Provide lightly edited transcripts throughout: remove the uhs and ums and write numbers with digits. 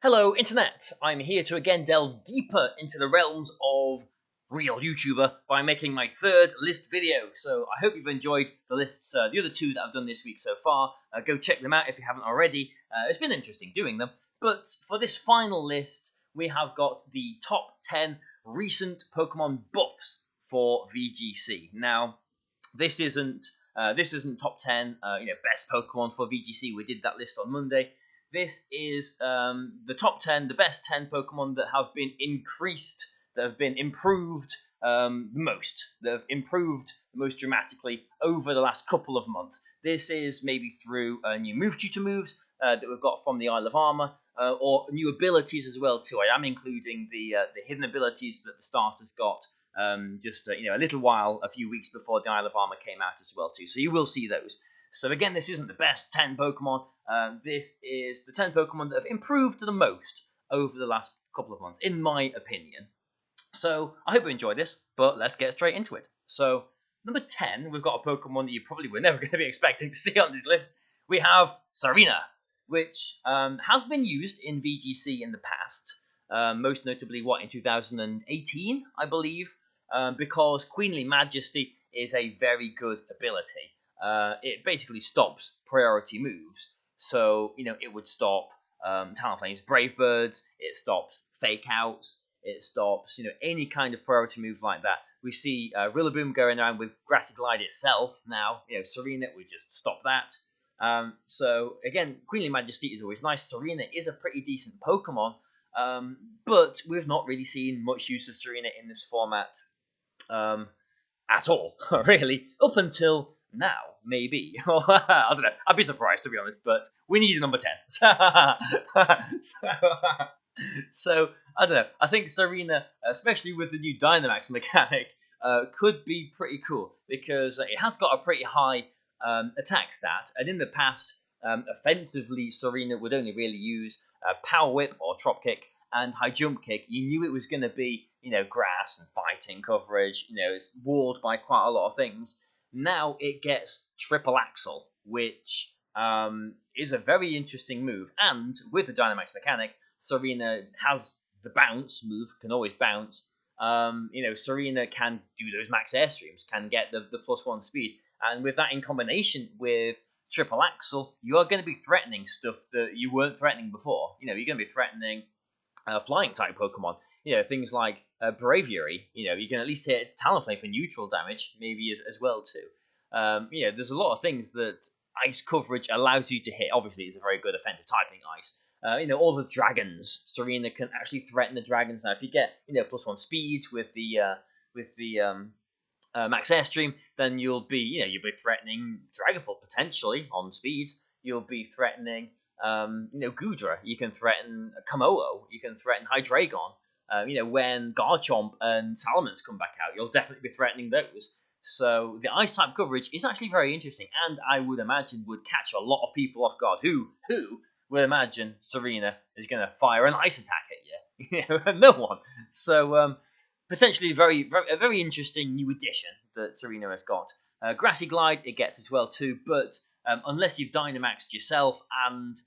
Hello, Internet! I'm here to again delve deeper into the realms of real YouTuber by making my third list video. So I hope you've enjoyed the lists, the other two that I've done this week so far. Go check them out if you haven't already. It's been interesting doing them. But for this final list, we have got the top 10 recent Pokemon buffs for VGC. Now, this isn't top 10, best Pokemon for VGC. We did that list on Monday. This is the top 10, the best 10 Pokemon that have been increased, that have been improved the most, that have improved the most dramatically over the last couple of months. This is maybe through new move tutor moves that we've got from the Isle of Armor, or new abilities as well too. I am including the hidden abilities that the starters got a few weeks before the Isle of Armor came out as well too. So you will see those. So again, this isn't the best 10 Pokemon. This is the 10 Pokemon that have improved the most over the last couple of months, in my opinion. So I hope you enjoy this, but let's get straight into it. So number 10, we've got a Pokemon that you probably were never going to be expecting to see on this list. We have Tsareena, which has been used in VGC in the past, most notably, in 2018, I believe, because Queenly Majesty is a very good ability. It basically stops priority moves. So, it would stop Talonflame's Brave Birds, it stops Fake Outs, it stops, any kind of priority move like that. We see Rillaboom going around with Grassy Glide itself now. Tsareena would just stop that. So, again, Queenly Majesty is always nice. Tsareena is a pretty decent Pokemon, but we've not really seen much use of Tsareena in this format at all, really, up until now, maybe. I don't know. I'd be surprised, to be honest, but we need a number 10. So, I don't know. I think Tsareena, especially with the new Dynamax mechanic, could be pretty cool, because it has got a pretty high attack stat, and in the past, offensively, Tsareena would only really use Power Whip or Drop Kick and High Jump Kick. You knew it was going to be, grass and fighting coverage, it's walled by quite a lot of things. Now it gets Triple Axle, which is a very interesting move. And with the Dynamax mechanic, Tsareena has the bounce move, can always bounce. Tsareena can do those max airstreams, can get the +1 speed. And with that in combination with Triple Axle, you are going to be threatening stuff that you weren't threatening before. You're going to be threatening flying type Pokemon. Things like Braviary. You can at least hit Talonflame for neutral damage, maybe as well too. There's a lot of things that ice coverage allows you to hit. Obviously, it's a very good offensive typing ice. All the dragons. Tsareena can actually threaten the dragons now. If you get +1 speed with the max airstream, then you'll be threatening Dragonfall potentially on speed. You'll be threatening Goodra. You can threaten Komodo. You can threaten Hydreigon. When Garchomp and Salamence come back out, you'll definitely be threatening those. So the ice type coverage is actually very interesting, and I would imagine would catch a lot of people off guard. Who would imagine Tsareena is going to fire an ice attack at you? No one. So potentially a very interesting new addition that Tsareena has got. Grassy Glide it gets as well too, but unless you've Dynamaxed yourself and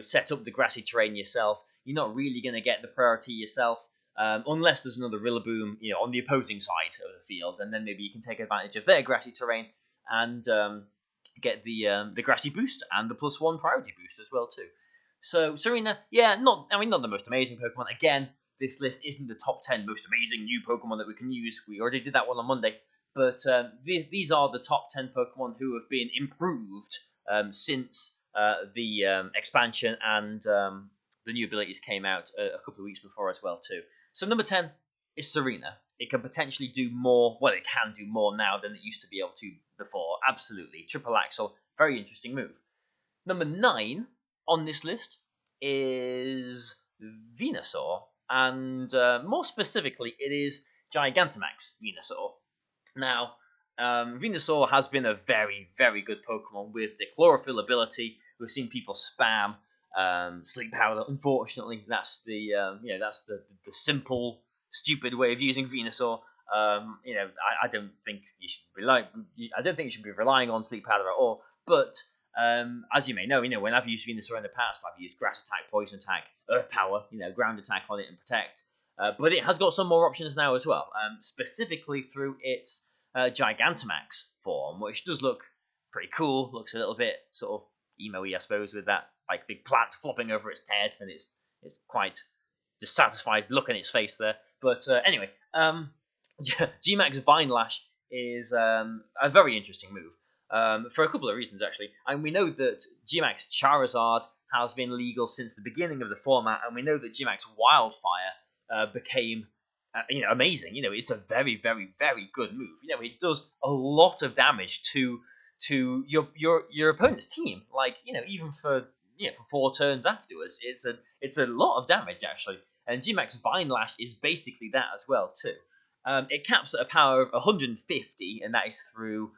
set up the grassy terrain yourself, you're not really going to get the priority yourself, unless there's another Rillaboom on the opposing side of the field, and then maybe you can take advantage of their grassy terrain and get the grassy boost and the +1 priority boost as well too. So Tsareena, not the most amazing Pokemon. Again, this list isn't the top 10 most amazing new Pokemon that we can use. We already did that one on Monday. But these are the top 10 Pokemon who have been improved since the expansion and the new abilities came out a couple of weeks before as well too. So number 10 is Tsareena. It can potentially do more. Well, it can do more now than it used to be able to before. Absolutely. Triple Axle, very interesting move. Number 9 on this list is Venusaur. And more specifically, it is Gigantamax Venusaur. Now, Venusaur has been a very, very good Pokemon with the Chlorophyll ability. We've seen people spam Sleep Powder. Unfortunately, that's the simple, stupid way of using Venusaur. I don't think you should be relying on Sleep Powder at all. But As you may know, when I've used Venusaur in the past, I've used Grass Attack, Poison Attack, Earth Power, Ground Attack on it and Protect. But it has got some more options now as well, specifically through its Gigantamax form, which does look pretty cool. Looks a little bit sort of emo-y, I suppose, with that like big plant flopping over its head, and it's quite dissatisfied look in its face there. But anyway, G-Max Vine Lash is a very interesting move for a couple of reasons, actually. And we know that G-Max Charizard has been legal since the beginning of the format, and we know that G-Max Wildfire became amazing. It's a very, very, very good move. It does a lot of damage to your opponent's team. Like, even for 4 turns afterwards, it's a lot of damage actually. And G-Max Vine Lash is basically that as well too. It caps at a power of 150, and that is through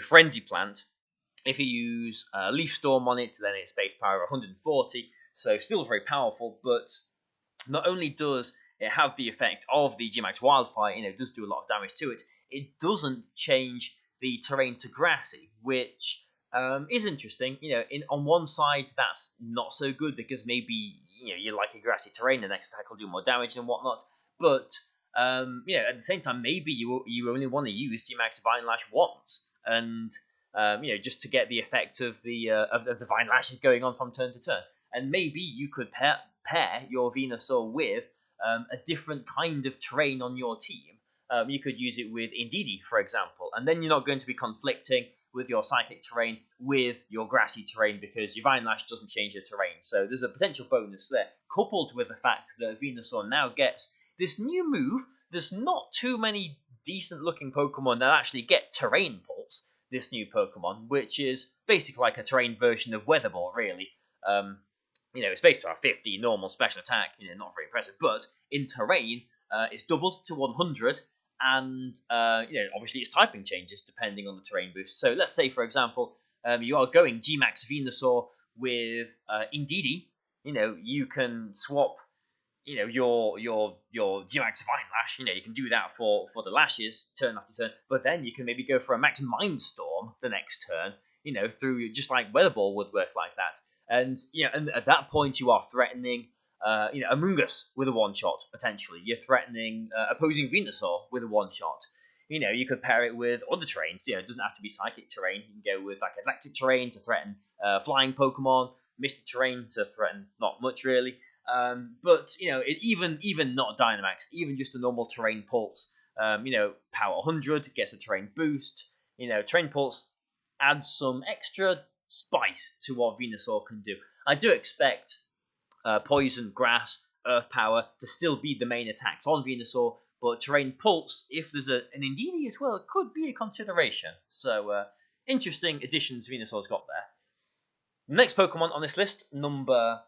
Frenzy Plant. If you use Leaf Storm on it, then it's base power of 140. So still very powerful, but not only does it have the effect of the G-Max Wildfire, it does do a lot of damage to it, it doesn't change the terrain to grassy, which is interesting. On one side that's not so good because maybe you like a grassy terrain, the next attack will do more damage and whatnot. But at the same time, maybe you only want to use G-Max Vine Lash once, and just to get the effect of the Vine Lashes going on from turn to turn. And maybe you could pair your Venusaur with a different kind of terrain on your team. You could use it with Indeedee, for example, and then you're not going to be conflicting with your Psychic terrain with your grassy terrain because your Vine Lash doesn't change the terrain. So there's a potential bonus there, coupled with the fact that Venusaur now gets this new move. There's not too many decent-looking Pokemon that actually get Terrain Pulse, this new Pokemon, which is basically like a terrain version of Weather Ball, really. It's based on 50 normal special attack, not very impressive, but in terrain, it's doubled to 100, and obviously its typing changes depending on the terrain boost. So let's say, for example, you are going G-Max Venusaur with Indeedee. You can swap your G-Max Vine Lash. You can do that for the lashes turn after turn, but then you can maybe go for a Max Mindstorm the next turn. Through just like Weather Ball would work like that. And and at that point you are threatening Amoonguss with a one-shot, potentially. You're threatening opposing Venusaur with a one-shot. You could pair it with other terrains. It doesn't have to be Psychic terrain. You can go with like Electric terrain to threaten flying Pokemon, Mystic terrain to threaten not much really. But even not Dynamax, even just a normal terrain pulse. Power 100 gets a terrain boost. Terrain pulse adds some extra spice to what Venusaur can do. I do expect Poison, Grass, Earth Power to still be the main attacks on Venusaur, but Terrain Pulse, if there's an Indeedee as well, it could be a consideration. So, interesting additions Venusaur's got there. The next Pokemon on this list, number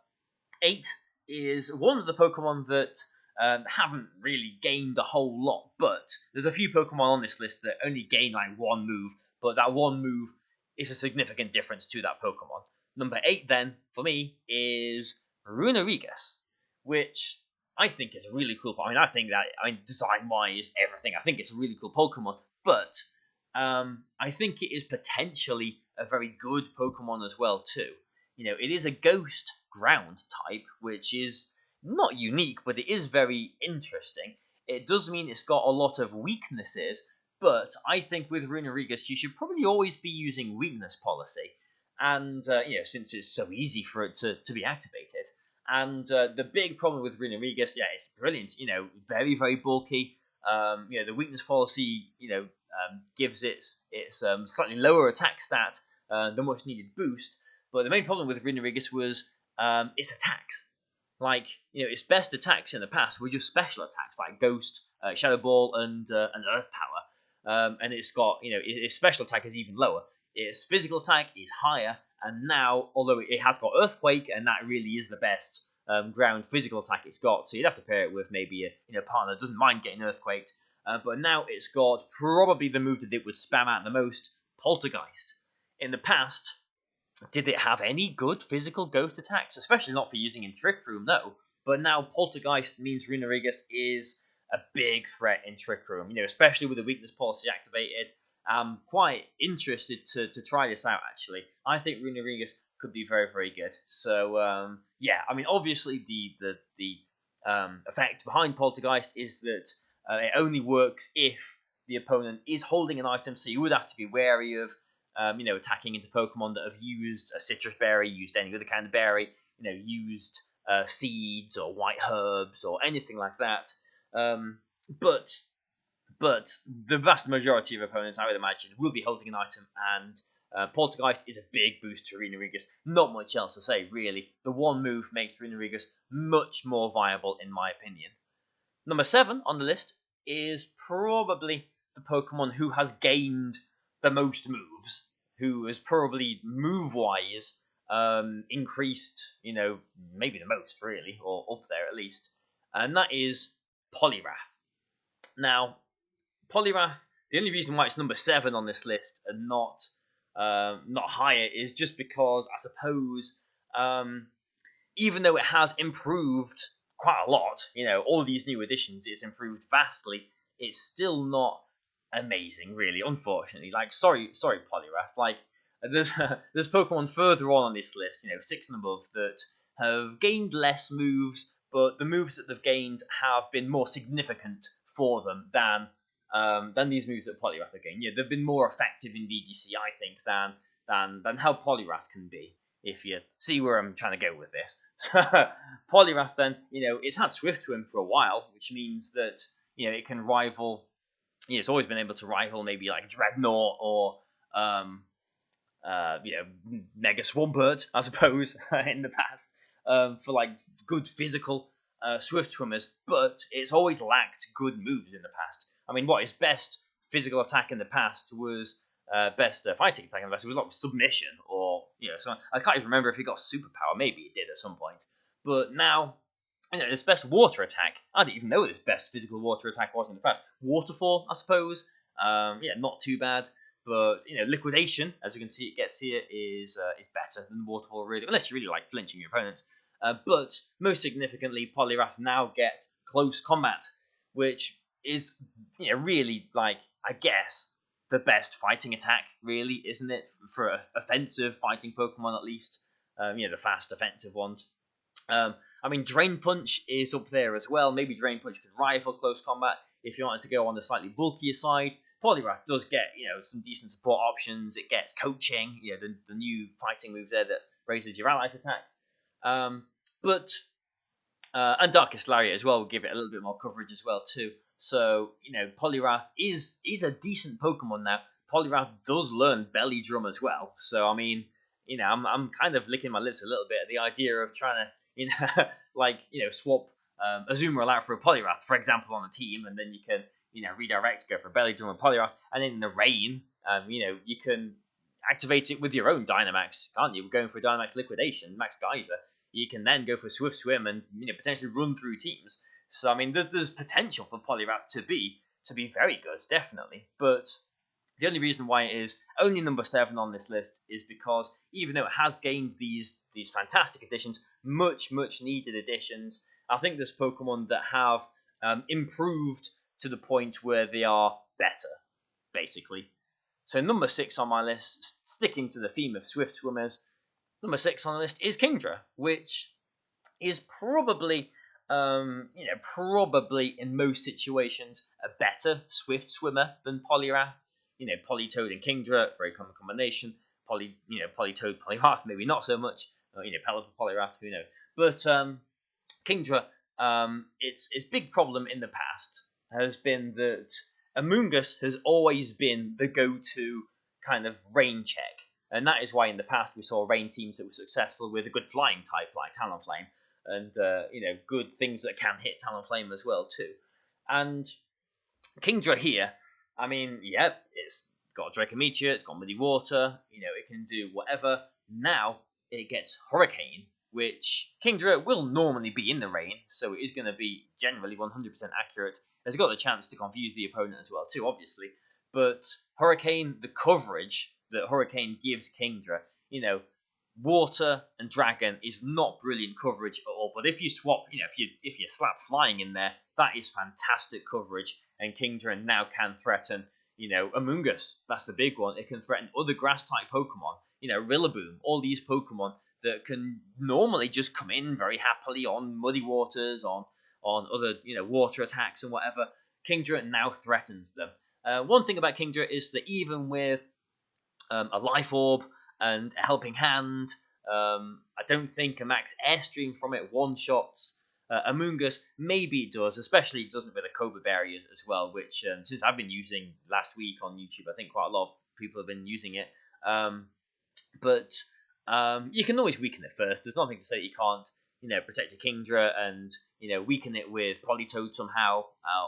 8, is one of the Pokemon that haven't really gained a whole lot, but there's a few Pokemon on this list that only gain like one move, but that one move is a significant difference to that Pokemon. Number 8 then, for me, is Runerigus, which I think is a really cool Pokemon. I think design-wise, everything, I think it's a really cool Pokemon, but I think it is potentially a very good Pokemon as well, too. It is a Ghost Ground type, which is not unique, but it is very interesting. It does mean it's got a lot of weaknesses, but I think with Runerigus, you should probably always be using Weakness Policy. And, since it's so easy for it to be activated. And the big problem with Runerigus, it's brilliant, very, very bulky. The Weakness Policy, gives its slightly lower attack stat, the much needed boost. But the main problem with Runerigus was its attacks. Like, its best attacks in the past were just special attacks, like Ghost, Shadow Ball, and Earth Power. And it's got, its special attack is even lower. Its physical attack is higher, and now, although it has got Earthquake, and that really is the best ground physical attack it's got, so you'd have to pair it with maybe a partner that doesn't mind getting Earthquaked. But now it's got probably the move that it would spam out the most, Poltergeist. In the past, did it have any good physical ghost attacks? Especially not for using in Trick Room, no. But now Poltergeist means Runerigus is a big threat in Trick Room, especially with the Weakness Policy activated. I'm quite interested to try this out, actually. I think Runerigus could be very, very good. So, yeah, I mean, obviously, the effect behind Poltergeist is that it only works if the opponent is holding an item, so you would have to be wary of, attacking into Pokemon that have used a citrus berry, used any other kind of berry, used seeds or white herbs or anything like that. But the vast majority of opponents, I would imagine, will be holding an item, and Poltergeist is a big boost to Runerigus. Not much else to say, really. The one move makes Runerigus much more viable, in my opinion. Number 7 on the list is probably the Pokemon who has gained the most moves, who has probably move-wise increased, maybe the most, really, or up there at least, and that is Poliwrath. Now, Poliwrath, the only reason why it's number 7 on this list and not higher is just because I suppose even though it has improved quite a lot, all these new additions, it's improved vastly, it's still not amazing, really, unfortunately. Like, sorry, Poliwrath. Like, there's Pokemon further on this list, 6 and above, that have gained less moves, but the moves that they've gained have been more significant for them than these moves that Poliwrath have gained. They've been more effective in VGC, I think, than how Poliwrath can be, if you see where I'm trying to go with this. Poliwrath, then, it's had Swift Swim for a while, which means that, it can rival, it's always been able to rival maybe like Dreadnought or, Mega Swampert, I suppose, in the past, for like good physical Swift Swimmers, but it's always lacked good moves in the past. I mean, what his best physical attack in the past was, best fighting attack in the past was like Submission, or, so I can't even remember if he got Superpower, maybe he did at some point. But now, his best water attack, I didn't even know what his best physical water attack was in the past. Waterfall, I suppose, not too bad. But, Liquidation, as you can see it gets here, is better than Waterfall, really, unless you really like flinching your opponents. But, most significantly, Poliwrath now gets Close Combat, which is, really, like, I guess, the best fighting attack, really, isn't it? For offensive fighting Pokemon, at least. The fast offensive ones. I mean, Drain Punch is up there as well. Maybe Drain Punch could rival Close Combat if you wanted to go on the slightly bulkier side. Poliwrath does get, some decent support options. It gets Coaching, the new fighting move there that raises your allies' attacks. And Darkest Lariat as well will give it a little bit more coverage as well too. So, Poliwrath is a decent Pokemon now. Poliwrath does learn Belly Drum as well. So, I mean, I'm kind of licking my lips a little bit at the idea of trying to, swap Azumarill out for a Poliwrath, for example, on a team, and then you can, redirect, go for Belly Drum and Poliwrath, and in the rain, you can activate it with your own Dynamax, can't you? We're going for Dynamax Liquidation, Max Geyser. You can then go for Swift Swim and, potentially run through teams. So, I mean, there's potential for Poliwrath to be very good, definitely. But the only reason why it is only number 7 on this list is because even though it has gained these fantastic additions, much needed additions, I think there's Pokemon that have improved to the point where they are better, basically. So number 6 on my list, sticking to the theme of Swift Swimmers, number 6 on the list is Kingdra, which is probably in most situations a better Swift Swimmer than Poliwrath. Politoed and Kingdra, very common combination. Politoed, Poliwrath, maybe not so much. Pelipper, Poliwrath, who knows? But Kingdra, its big problem in the past has been that Amoonguss has always been the go-to kind of rain check. And that is why in the past we saw rain teams that were successful with a good flying type like Talonflame. And, good things that can hit Talonflame as well, too. And Kingdra here, I mean, it's got Draco Meteor, it's got Muddy Water, it can do whatever. Now it gets Hurricane, which Kingdra will normally be in the rain, so it is going to be generally 100% accurate. It's got the chance to confuse the opponent as well, too, obviously. But Hurricane, the coverage that Hurricane gives Kingdra, Water and Dragon is not brilliant coverage at all. But if you swap, if you slap Flying in there, that is fantastic coverage. And Kingdra now can threaten, Among Us, that's the big one. It can threaten other grass-type Pokemon. Rillaboom, all these Pokemon that can normally just come in very happily on muddy waters, on other water attacks and whatever. Kingdra now threatens them. One thing about Kingdra is that even with a Life Orb and a Helping Hand, I don't think a Max Airstream from it one-shots Among Us. Maybe it does, especially it doesn't with a Cobra Barrier as well, which since I've been using last week on YouTube, I think quite a lot of people have been using it. But you can always weaken it first. There's nothing to say that you can't, protect a Kingdra and, weaken it with Politoed somehow,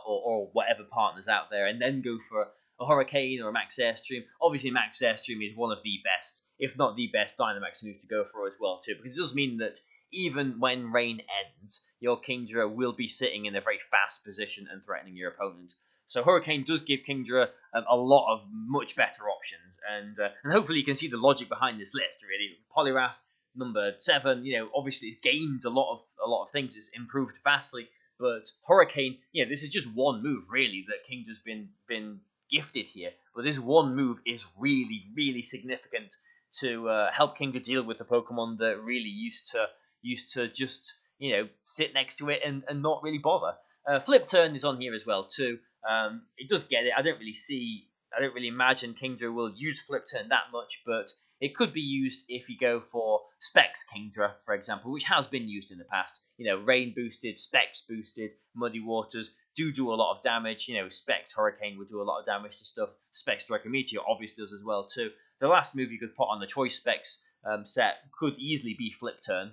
or whatever partners out there, and then go for a Hurricane or a Max Airstream. Obviously, Max Airstream is one of the best, if not the best, Dynamax move to go for as well, too, because it does mean that even when rain ends, your Kingdra will be sitting in a very fast position and threatening your opponent. So Hurricane does give Kingdra a lot of much better options, and hopefully you can see the logic behind this list. Really, Poliwrath number 7, obviously it's gained a lot of things. It's improved vastly, but Hurricane, this is just one move really that Kingdra's been gifted here. But this one move is really, really significant to help Kingdra deal with the Pokemon that really used to just sit next to it and not really bother. Flip Turn is on here as well too. It does get it. I don't really imagine Kingdra will use Flip Turn that much, but it could be used if you go for Specs Kingdra, for example, which has been used in the past. Rain boosted, Specs boosted, Muddy Waters do a lot of damage. Specs Hurricane would do a lot of damage to stuff. Specs Draco Meteor obviously does as well too. The last move you could put on the Choice Specs set could easily be Flip Turn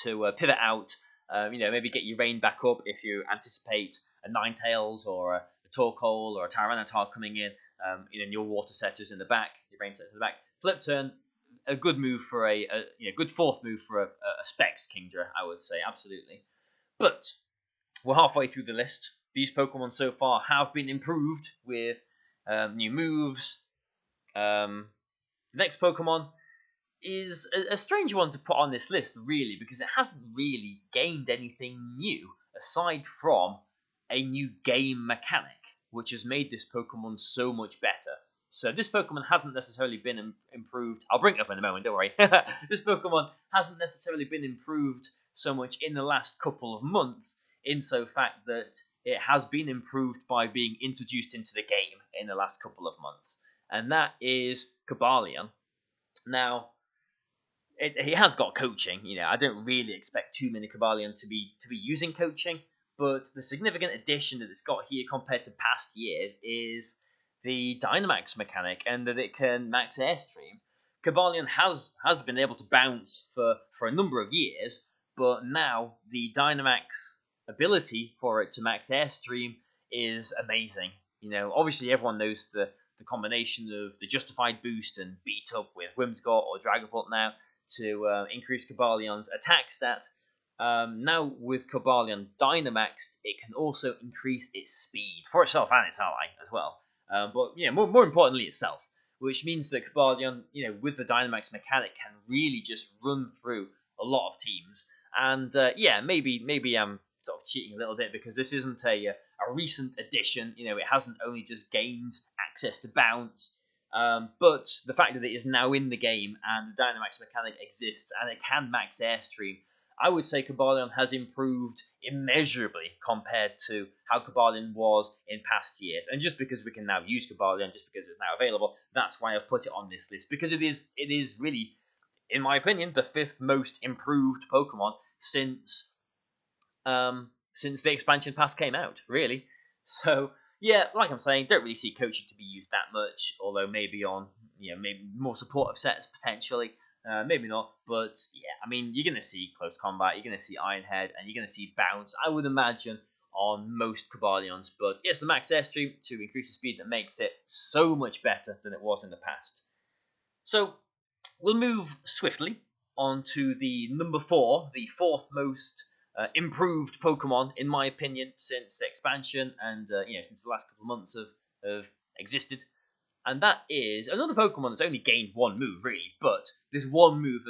to pivot out. Maybe get your Rain back up if you anticipate a Ninetales or a Torkoal or a Tyranitar coming in. Your water setters in the back, your rain setters in the back. Flip Turn, a good move for a good fourth move for a Specs Kingdra, I would say, absolutely. But we're halfway through the list. These Pokemon so far have been improved with new moves. The next Pokemon is a strange one to put on this list, really, because it hasn't really gained anything new aside from a new game mechanic, which has made this Pokemon so much better. So this Pokemon hasn't necessarily been improved. I'll bring it up in a moment, don't worry. This Pokemon hasn't necessarily been improved so much in the last couple of months, in so fact that it has been improved by being introduced into the game in the last couple of months. And that is Cobalion. Now, he has got coaching. I don't really expect too many Cobalion to be using coaching, but the significant addition that it's got here compared to past years is the Dynamax mechanic, and that it can Max Airstream. Cobalion has been able to bounce for a number of years, but now the Dynamax ability for it to Max Airstream is amazing. Obviously everyone knows the combination of the Justified boost and beat up with Whimsicott or Dragapult now to increase Cobalion's attack stat. Now with Cobalion Dynamaxed, it can also increase its speed for itself and its ally as well. But more importantly itself, which means that Cobalion, with the Dynamax mechanic, can really just run through a lot of teams. And maybe I'm sort of cheating a little bit because this isn't a recent addition. It hasn't only just gained access to bounce, but the fact that it is now in the game and the Dynamax mechanic exists and it can Max Airstream, I would say Cobalion has improved immeasurably compared to how Cobalion was in past years. And just because we can now use Cobalion, just because it's now available, that's why I've put it on this list. Because it is really, in my opinion, the 5th most improved Pokemon since the expansion pass came out, really. So, yeah, like I'm saying, don't really see coaching to be used that much, although maybe on, maybe more supportive sets potentially. Maybe not, but yeah, you're going to see close combat, you're going to see Iron Head, and you're going to see bounce, I would imagine, on most Cobalions. But it's the Max Airstream to increase the speed that makes it so much better than it was in the past. So we'll move swiftly on to the number 4, the 4th most improved Pokemon, in my opinion, since the expansion and since the last couple of months have existed. And that is another Pokemon that's only gained one move, really, but this one move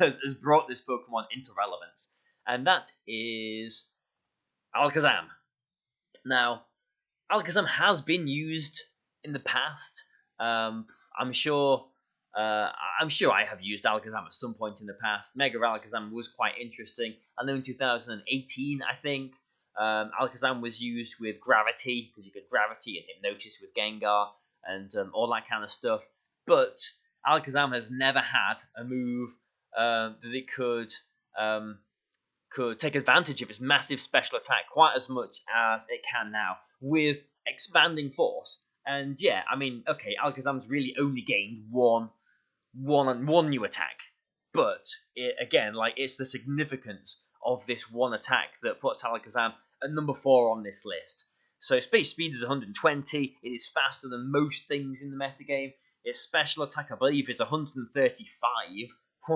has brought this Pokemon into relevance, and that is Alakazam. Now, Alakazam has been used in the past. I'm sure. I'm sure I have used Alakazam at some point in the past. Mega Alakazam was quite interesting. I know in 2018, I think, Alakazam was used with Gravity, because you could Gravity and Hypnosis with Gengar, and all that kind of stuff. But Alakazam has never had a move that it could take advantage of its massive special attack quite as much as it can now, with Expanding Force. And yeah, I mean, okay, Alakazam's really only gained one new attack, but it's the significance of this one attack that puts Alakazam at number 4 on this list. So its base speed is 120. It is faster than most things in the metagame. Its special attack, I believe, is 135,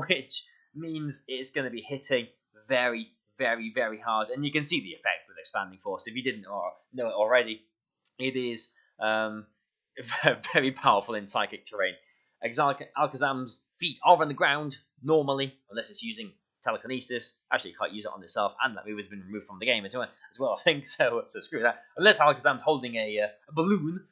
which means it's going to be hitting very, very, very hard. And you can see the effect with Expanding Force. If you didn't know it already, it is very powerful in Psychic terrain. Alakazam's feet are on the ground normally, unless it's using Telekinesis. Actually, you can't use it on itself, and that move has been removed from the game as well, I think. So screw that. Unless Alakazam's holding a balloon,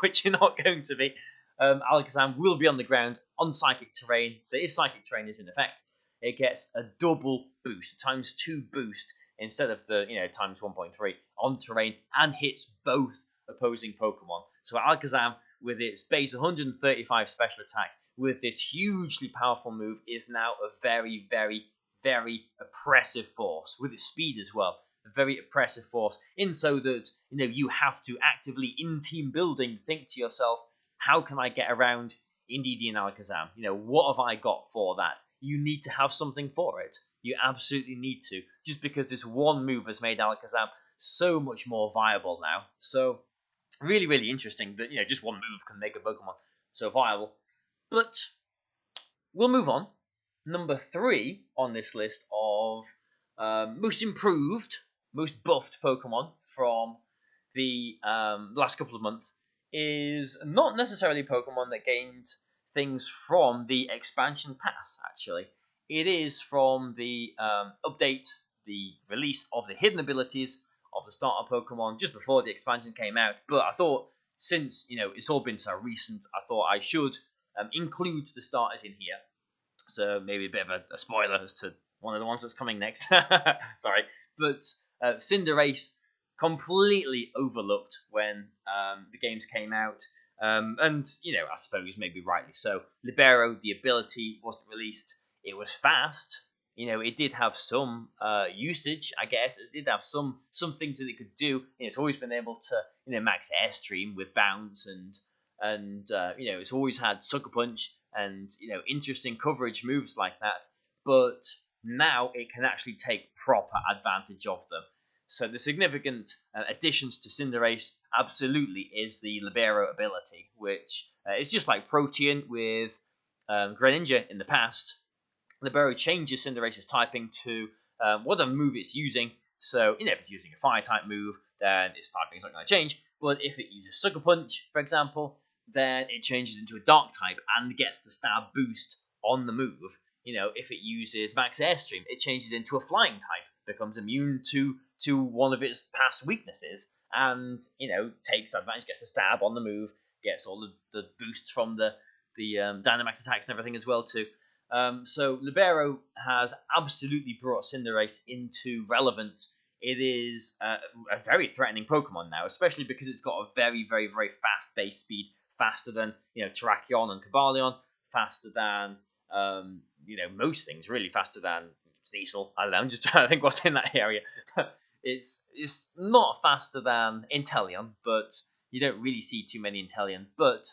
which you're not going to be, Alakazam will be on the ground on Psychic terrain. So if Psychic terrain is in effect, it gets a double boost, times 2 boost, instead of the times 1.3 on terrain, and hits both opposing Pokemon. So Alakazam, with its base 135 special attack, with this hugely powerful move, is now a very, very, very oppressive force, with its speed as well. A very oppressive force, in so that you have to actively, in team building, think to yourself, how can I get around Indeedee and Alakazam? What have I got for that? You need to have something for it. You absolutely need to, just because this one move has made Alakazam so much more viable now. So really, really interesting that just one move can make a Pokemon so viable. But we'll move on. Number 3 on this list of most improved, most buffed Pokemon from the last couple of months is not necessarily Pokemon that gained things from the expansion pass, actually. It is from the update, the release of the hidden abilities of the starter Pokemon just before the expansion came out. But I thought, since it's all been so recent, I thought I should include the starters in here. So maybe a bit of a spoiler as to one of the ones that's coming next. Sorry. But Cinderace, completely overlooked when the games came out. And, I suppose maybe rightly so. Libero, the ability, wasn't released. It was fast. It did have some usage, I guess. It did have some things that it could do. It's always been able to, max Airstream with Bounce, and it's always had Sucker Punch and, interesting coverage moves like that. But now it can actually take proper advantage of them. So the significant additions to Cinderace absolutely is the Libero ability, which is just like Protean with Greninja in the past. Libero changes Cinderace's typing to whatever move it's using. So, if it's using a Fire-type move, then its typing is not going to change. But if it uses Sucker Punch, for example, then it changes into a Dark-type and gets the stab boost on the move. If it uses Max Airstream, it changes into a Flying-type, becomes immune to one of its past weaknesses, and takes advantage, gets a stab on the move, gets all the boosts from the Dynamax attacks and everything as well too. So Libero has absolutely brought Cinderace into relevance. It is a very threatening Pokemon now, especially because it's got a very, very, very fast base speed, faster than Terrakion and Cobalion, faster than most things, really faster than Sneasel. I don't know, I'm just trying to think what's in that area. It's not faster than Inteleon, but you don't really see too many Inteleon, but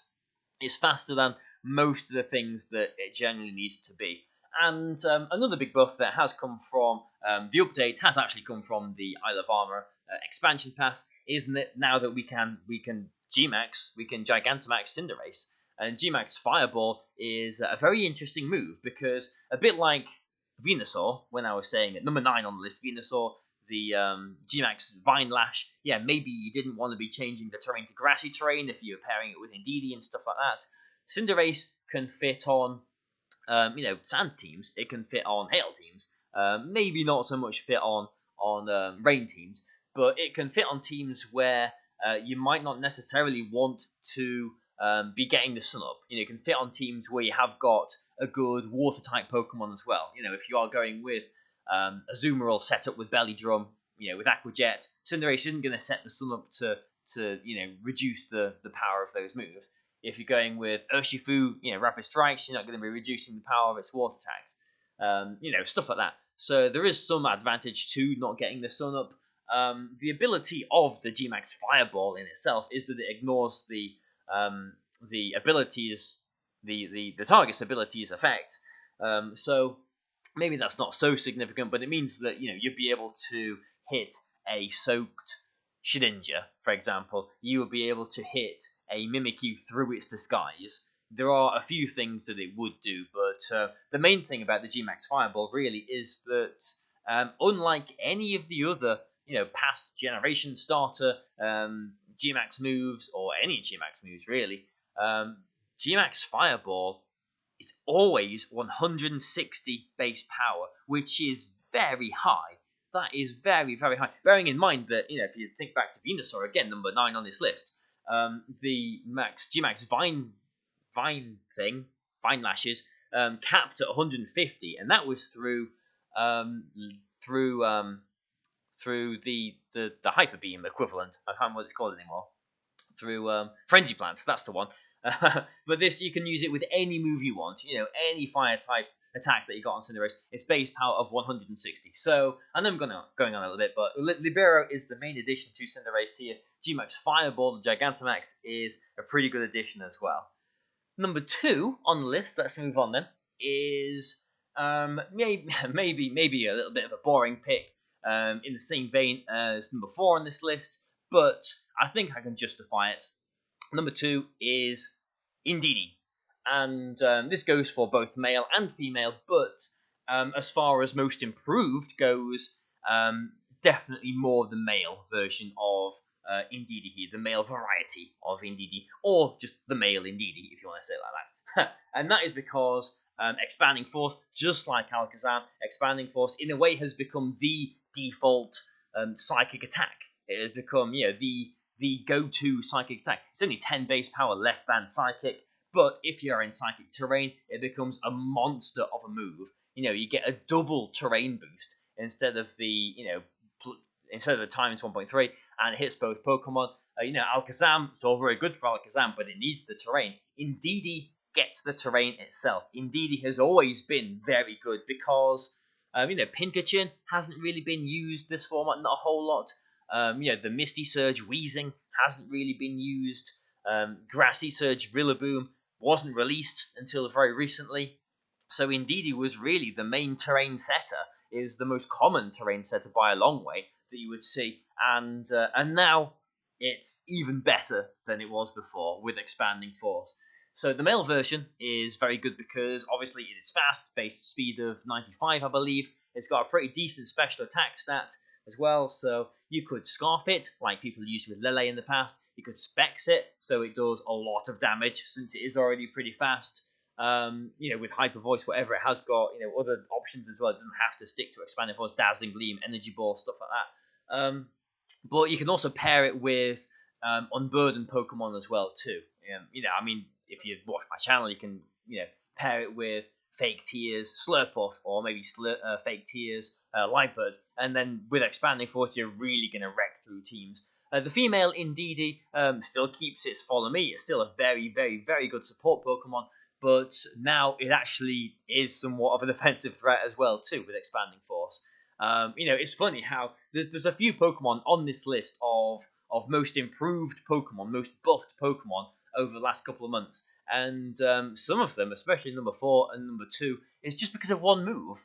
it's faster than most of the things that it generally needs to be. And another big buff that has come from the update, has actually come from the Isle of Armor expansion pass, is that now that we can Gmax, we can Gigantamax Cinderace. And Gmax Fireball is a very interesting move, because a bit like Venusaur, when I was saying at number 9 on the list, Venusaur, the Gmax Vine Lash, yeah, maybe you didn't want to be changing the terrain to grassy terrain if you were pairing it with Indeedee and stuff like that. Cinderace can fit on, sand teams. It can fit on hail teams. Maybe not so much fit on rain teams, but it can fit on teams where you might not necessarily want to be getting the Sun Up. You can fit on teams where you have got a good water-type Pokemon as well. If you are going with Azumarill set up with Belly Drum, with Aqua Jet, Cinderace isn't going to set the Sun Up to reduce the power of those moves. If you're going with Urshifu, Rapid Strikes, you're not going to be reducing the power of its water attacks. Stuff like that. So there is some advantage to not getting the Sun Up. The ability of the Gmax Fireball in itself is that it ignores the abilities, the target's abilities effect. So maybe that's not so significant, but it means that you'd be able to hit a soaked Shedinja, for example. You would be able to hit a Mimikyu through its disguise. There are a few things that it would do, but the main thing about the Gmax Fireball really is that unlike any of the other past generation starter Gmax moves, or any Gmax moves really, Gmax Fireball is always 160 base power, which is very high. That is very, very high. Bearing in mind that, if you think back to Venusaur, again, number 9 on this list, the Gmax Vine Lashes, capped at 150, and that was through the Hyper Beam equivalent. I can't remember what it's called anymore. Through Frenzy Plant, that's the one. But this, you can use it with any move you want. Any fire type attack that you got on Cinderace. It's base power of 160. So I know I'm going on a little bit, but Libero is the main addition to Cinderace here. Gmax Fireball, the Gigantamax, is a pretty good addition as well. Number 2 on the list, let's move on then, is maybe a little bit of a boring pick, in the same vein as number 4 on this list, but I think I can justify it. Number 2 is Indeedee, and this goes for both male and female, but as far as most improved goes, definitely more the male version of Indeedee here, the male variety of Indeedee, or just the male Indeedee, if you want to say it like that. And that is because Expanding Force, just like Alakazam, Expanding Force in a way has become the default psychic attack. It has become, the go-to psychic attack. It's only 10 base power less than psychic, but if you're in psychic terrain, it becomes a monster of a move. You get a double terrain boost instead of the times 1.3, and it hits both Pokemon. Alakazam, it's all very good for Alakazam, but it needs the terrain. Indeedee gets the terrain itself. Indeedee has always been very good because, Pincurchin hasn't really been used this format, not a whole lot. The Misty Surge Weezing hasn't really been used. Grassy Surge Rillaboom wasn't released until very recently. So Indeedee was really the main terrain setter, is the most common terrain setter by a long way that you would see. And now it's even better than it was before with Expanding Force. So the male version is very good because obviously it is fast, base speed of 95, I believe. It's got a pretty decent special attack stat as well, so you could Scarf it, like people used with Lele in the past. You could Specs it, so it does a lot of damage, since it is already pretty fast. With Hyper Voice, whatever, it has got, other options as well. It doesn't have to stick to Expanding Force, Dazzling Gleam, Energy Ball, stuff like that. But you can also pair it with Unburdened Pokemon as well, too. If you watch my channel, you can, pair it with Fake Tears, Slurpuff, or maybe Fake Tears, Lightbird, and then with Expanding Force, you're really going to wreck through teams. The female Indeedee still keeps its Follow Me. It's still a very, very, very good support Pokemon, but now it actually is somewhat of a defensive threat as well, too, with Expanding Force. It's funny how there's a few Pokemon on this list of most improved Pokemon, most buffed Pokemon over the last couple of months. And some of them, especially number 4 and number 2, is just because of one move.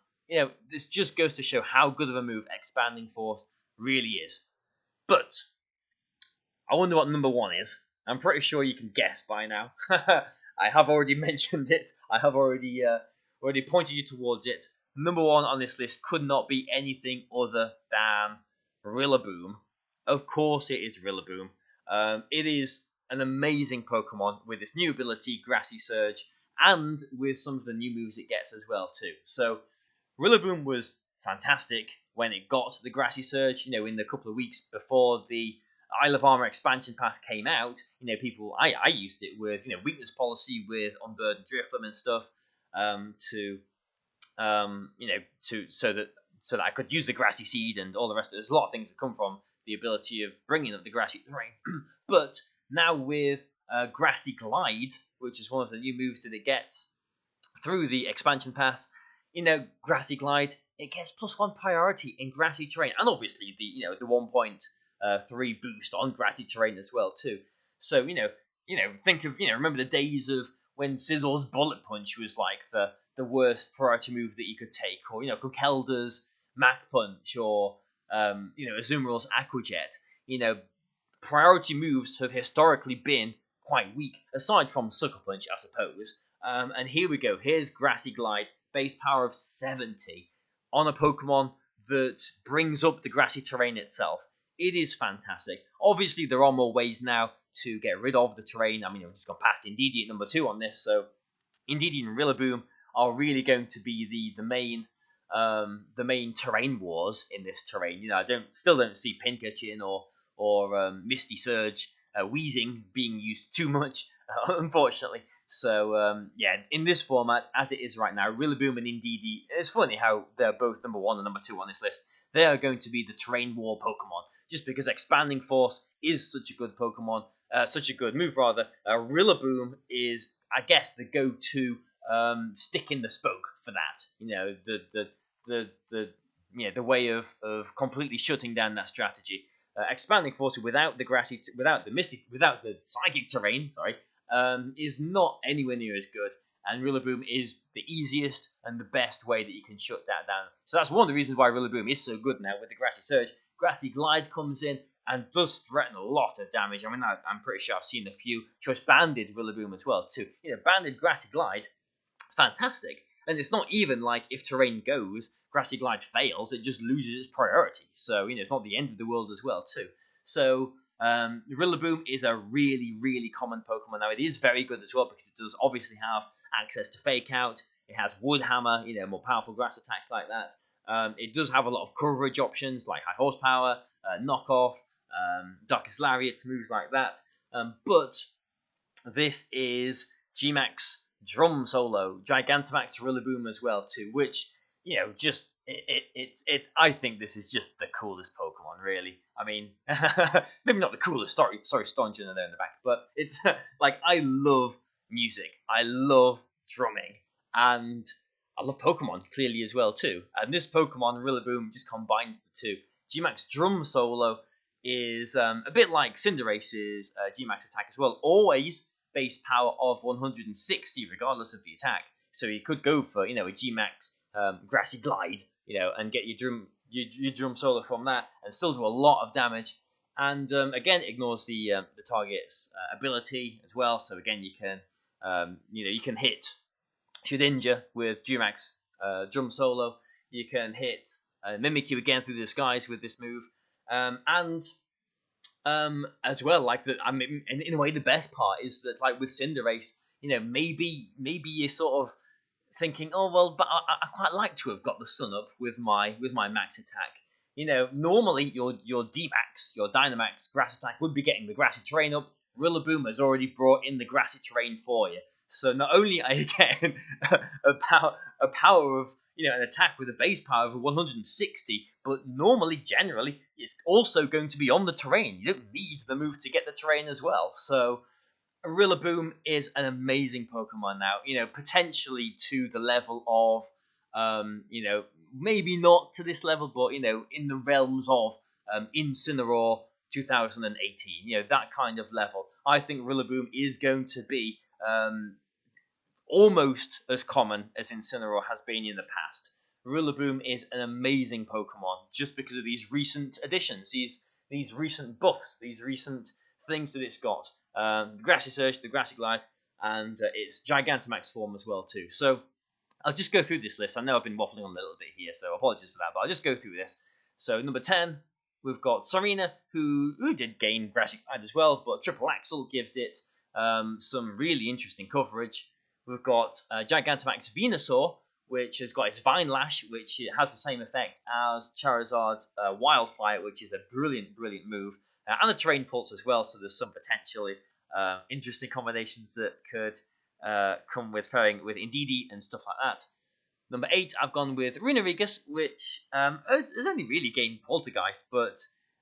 This just goes to show how good of a move Expanding Force really is. But I wonder what number 1 is. I'm pretty sure you can guess by now. I have already mentioned it. I have already pointed you towards it. Number 1 on this list could not be anything other than Rillaboom. Of course it is Rillaboom. It is an amazing Pokemon with its new ability, Grassy Surge, and with some of the new moves it gets as well too. So Rillaboom was fantastic when it got the Grassy Surge, in the couple of weeks before the Isle of Armor expansion pass came out, people, I used it with, weakness policy with Unburdened Drifloon and stuff, to so that I could use the Grassy Seed and all the rest of it. There's a lot of things that come from the ability of bringing up the Grassy terrain. But now with Grassy Glide, which is one of the new moves that it gets through the expansion pass, Grassy Glide, it gets +1 priority in grassy terrain, and obviously the 1.3 boost on grassy terrain as well too. So think of remember the days of when Scissor's Bullet Punch was like the worst priority move that you could take, or Kukelda's Mach Punch, or Azumarill's Aqua Jet. Priority moves have historically been quite weak, aside from Sucker Punch, I suppose. And here we go. Here's Grassy Glide, base power of 70 on a Pokemon that brings up the grassy terrain itself. It is fantastic. Obviously, there are more ways now to get rid of the terrain. I mean, I've just gone past Indeedee at number 2 on this, so Indeedee and Rillaboom are really going to be the main terrain wars in this terrain. I still don't see Pincurchin or Misty Surge Wheezing being used too much, unfortunately. So in this format, as it is right now, Rillaboom and Indeedee, it's funny how they're both number 1 and number 2 on this list. They are going to be the terrain war Pokemon, just because Expanding Force is such a good Pokemon, such a good move rather. Rillaboom is, I guess, the go-to stick in the spoke for that. The way of completely shutting down that strategy. Expanding Force without the psychic terrain, is not anywhere near as good, and Rillaboom is the easiest and the best way that you can shut that down. So that's one of the reasons why Rillaboom is so good now with the Grassy Surge. Grassy Glide comes in and does threaten a lot of damage. I mean, I'm pretty sure I've seen a few choice banded Rillaboom as well too. Banded Grassy Glide, fantastic. And it's not even like if terrain goes, Grassy Glide fails, it just loses its priority. So, it's not the end of the world as well too. So, Rillaboom is a really, really common Pokemon now. It is very good as well because it does obviously have access to Fake Out. It has Wood Hammer, more powerful grass attacks like that. It does have a lot of coverage options like High Horsepower, Knockoff, Darkest Lariat, moves like that. But this is Gmax Drum Solo, Gigantamax Rillaboom as well too, which it's I think this is just the coolest Pokemon, really. I mean, maybe not the coolest. Sorry, Stonjan there in the back, but it's like I love music, I love drumming, and I love Pokemon clearly as well too. And this Pokemon Rillaboom just combines the two. Gmax Drum Solo is a bit like Cinderace's Gmax attack as well. Always base power of 160 regardless of the attack. So you could go for a Gmax Grassy Glide, and get your drum solo from that, and still do a lot of damage. And again, ignores the target's ability as well. So again, you can hit Shedinja with Gmax drum solo. You can hit Mimikyu again through the skies with this move, and as well, like that. I mean, in a way, the best part is that, like with Cinderace, maybe you're sort of thinking, oh well, but I quite like to have got the Sun Up with my max attack. Normally your D-Max, your Dynamax grass attack would be getting the grassy terrain up. Rillaboom has already brought in the grassy terrain for you. So not only are you getting a power of an attack with a base power of 160, but normally, generally, it's also going to be on the terrain. You don't need the move to get the terrain as well. So Rillaboom is an amazing Pokemon now. Potentially to the level of, maybe not to this level, but in the realms of Incineroar 2018. That kind of level. I think Rillaboom is going to be almost as common as Incineroar has been in the past. Rillaboom is an amazing Pokemon just because of these recent additions, these recent buffs, these recent things that it's got. The Grassy Surge, the Grassy Glide, and its Gigantamax form as well too. So I'll just go through this list. I know I've been waffling on a little bit here, so apologies for that, but I'll just go through this. So number 10, we've got Tsareena, who did gain Grassy Glide as well, but Triple Axle gives it some really interesting coverage. We've got Gigantamax Venusaur, which has got its Vine Lash, which has the same effect as Charizard's Wildfire, which is a brilliant, brilliant move. and the terrain faults as well, so there's some potentially interesting combinations that could come with pairing with Indeedee and stuff like that. Number 8, I've gone with Runerigus, which has only really gained Poltergeist, but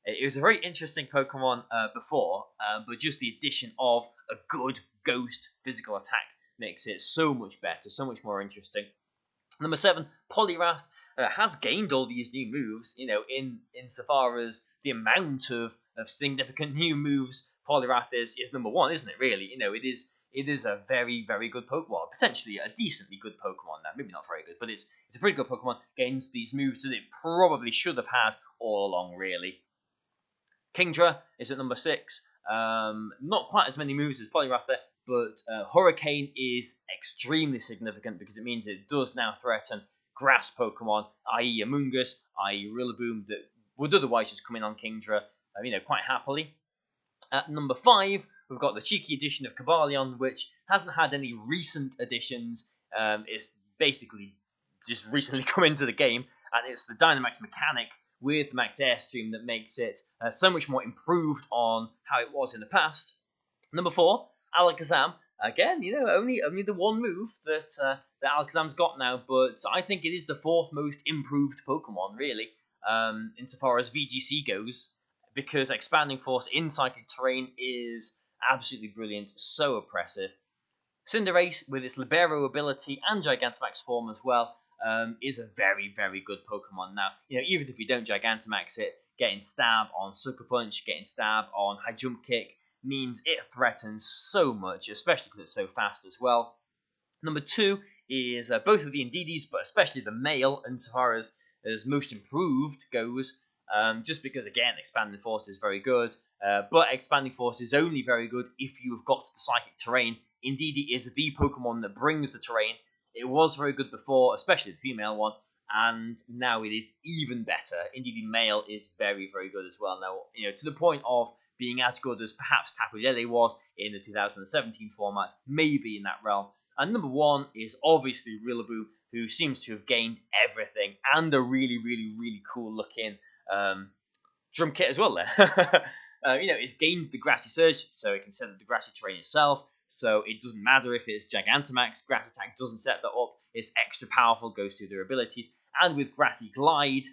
it was a very interesting Pokemon before, but just the addition of a good ghost physical attack makes it so much better, so much more interesting. Number 7, Poliwrath has gained all these new moves, insofar as the amount of significant new moves. Poliwrath is number 1, isn't it, really? It is a very, very good Pokemon. Well, potentially a decently good Pokemon now. Maybe not very good, but it's a pretty good Pokemon. Gains these moves that it probably should have had all along, really. Kingdra is at number 6. Not quite as many moves as Poliwrath there, but Hurricane is extremely significant because it means it does now threaten grass Pokemon, i.e. Amoonguss, i.e. Rillaboom, that would otherwise just come in on Kingdra, quite happily. At number 5, we've got the cheeky edition of Cobalion, which hasn't had any recent additions. It's basically just recently come into the game, and it's the Dynamax mechanic with Max Airstream that makes it so much more improved on how it was in the past. Number 4, Alakazam. Again, only the one move that Alakazam's got now, but I think it is the 4th most improved Pokemon, really, insofar as VGC goes, because Expanding Force in Psychic Terrain is absolutely brilliant, so oppressive. Cinderace, with its Libero ability and Gigantamax form as well, is a very, very good Pokemon now. Even if you don't Gigantamax it, getting Stab on Sucker Punch, getting Stab on High Jump Kick means it threatens so much, especially because it's so fast as well. Number 2 is both of the Indeedees, but especially the male, insofar as most improved goes, just because, again, Expanding Force is very good, but Expanding Force is only very good if you've got the Psychic Terrain. Indeedee is the Pokemon that brings the terrain. It was very good before, especially the female one, and now it is even better. Indeedee male is very, very good as well now, to the point of being as good as perhaps Tapu Lele was in the 2017 format, maybe in that realm. And number 1 is obviously Rillaboom, who seems to have gained everything, and a really, really, really cool looking drum kit as well there. It's gained the Grassy Surge, so it can set up the Grassy Terrain itself, so it doesn't matter if it's Gigantamax, Grass Attack doesn't set that up, it's extra powerful, goes through their abilities, and with Grassy Glide,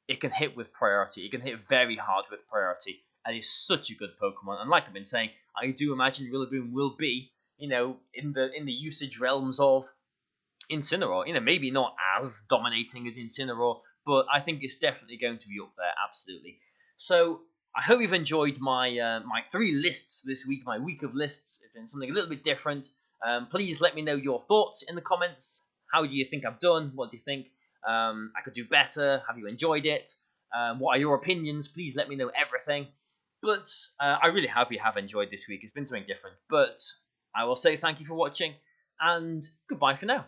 it can hit with priority, it can hit very hard with priority, and it's such a good Pokemon. And like I've been saying, I do imagine Rillaboom will be, in the usage realms of Incineroar. Maybe not as dominating as Incineroar, but I think it's definitely going to be up there, absolutely. So I hope you've enjoyed my my 3 lists this week, my week of lists. It's been something a little bit different. Please let me know your thoughts in the comments. How do you think I've done? What do you think I could do better? Have you enjoyed it? What are your opinions? Please let me know everything. But I really hope you have enjoyed this week. It's been something different. But I will say thank you for watching, and goodbye for now.